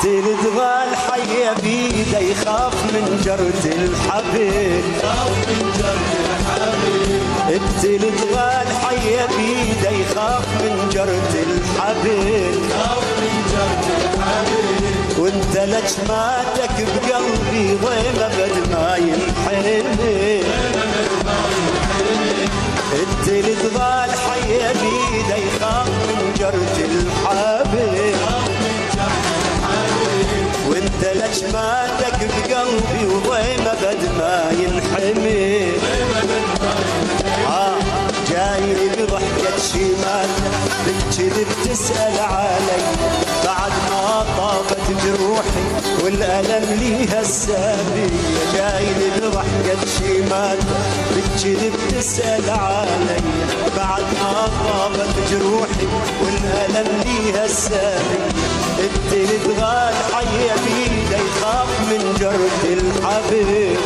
اللي تغال حي بيده يخاف من جرة الحبل. اللي تغال حي بيده يخاف من جرة الحبل. وانت لجماتك بقلبي ضيمة بد ما ينحل. اللي تغال حي بيده يخاف من جرة الحبل. وانت لجماتك بقلبي وضيمة بد ما ينحمل. جايني بضحكة شمالك بالكذب تسأل علي بعد ما طابت جروحي والألم ليها السابية. جايني بضحكة شمالك بالكذب تسأل علي بعد ما طابت جروحي والألم ليها السابية. اللي تغال حي بيده يخاف من جرة الحبل.